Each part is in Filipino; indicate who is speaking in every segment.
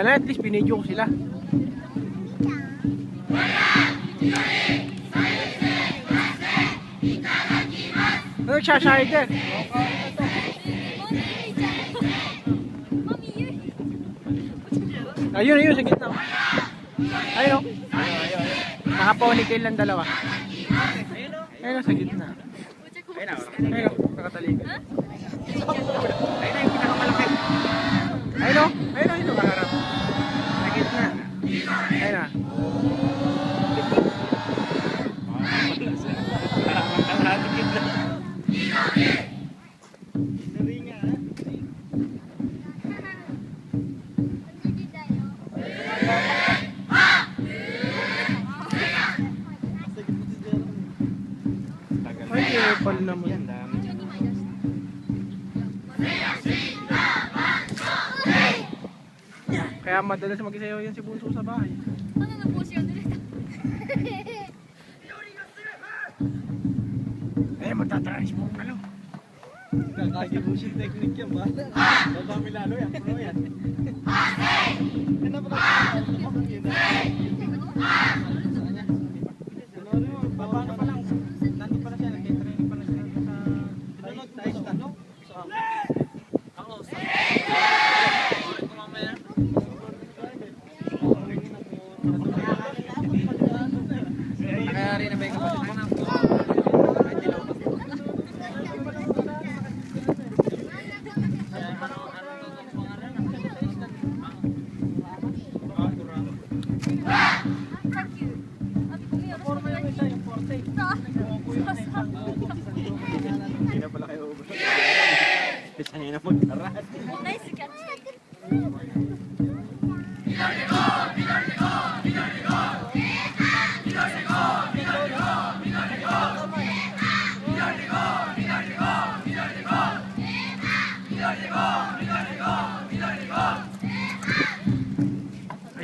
Speaker 1: Wala, at least binidyo ko sila. Ano siya, Shider? Ayun, ayun, sa gitna. Ayun, oh. Naka-ponytail lang dalawa. Ayun, oh, sa gitna. Ayun, oh, nakataligan. Ayun, yung pinakamalaki. Ayun, oh. Ayun, oh, ito kaharap. Sa gitna. Ayun, oh. Ay, epal naman. Kaya madalas mag-isayaw yan si Bunso sa bahay.
Speaker 2: Ano na po siya dito?
Speaker 1: Eh, magtatransform ka lang.
Speaker 3: Kakagibusing technique yan ba? Madami lalo yan, pro yan. Ano pala? Paano pa lang? Nandun pala siya, nag-training pala siya sa lunod sa isla, no? Ako, sa... Ito mamaya. Kaya rin na ba yung kapatid mo? Hindi na pala kayo ubos. Isa niya na mag-aras.
Speaker 2: Nice catch.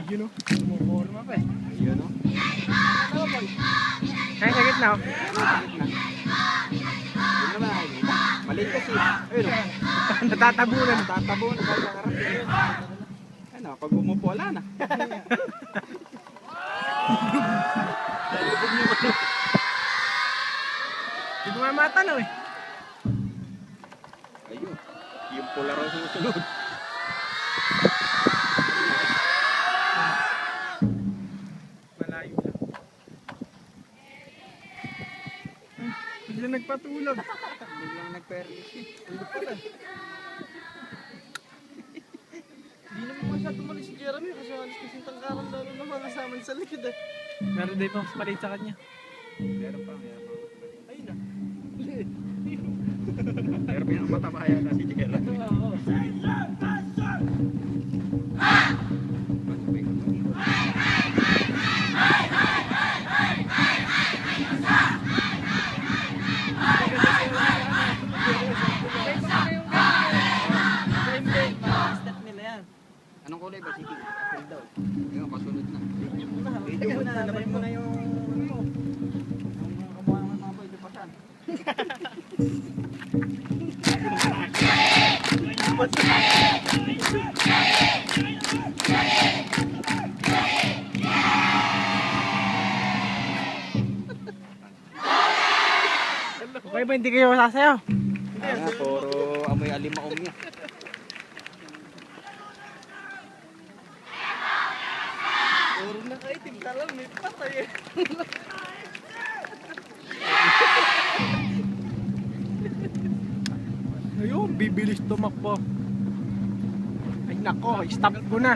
Speaker 1: Ayun, oh. Sumuporma pa eh.
Speaker 3: Ayun, no?
Speaker 1: Kaya sa gitna, oh.
Speaker 3: Yun naman, nakikita. Maliit kasi. Ayun, no?
Speaker 1: Natatabunan.
Speaker 3: Tatabunan kahit nakarating. Ano, pag umupo, wala na.
Speaker 1: Hindi ko nga matanaw eh.
Speaker 3: Ayun. Yung pula raw sumusunod.
Speaker 1: Malayo lang. Bigla nagpatulog.
Speaker 3: Biglang nag-perlis eh. Tulog pala. Hindi naman masyado malis si Jeremy kasi alis kasing tangkaran daw ng mga kasama sa likod eh.
Speaker 1: Meron din pang maliit sa kanya.
Speaker 3: Meron pa, meron pa. Ayun na. Pero pinakamatapaya na si Jeremy. Oo. Anong kulay ba? Sige, apple daw. Yung pasunod na. Video mo na, labay mo na yung ano mo. Yung kabuhan ng mga boy, lupasan.
Speaker 1: Okay ba hindi kayo sasayaw?
Speaker 3: Hindi, puro amoy alimaong niya. Puro nakaitim talang, may patay eh.
Speaker 1: Ayun, bibilis tumakbo. Ay nako, stop ko na.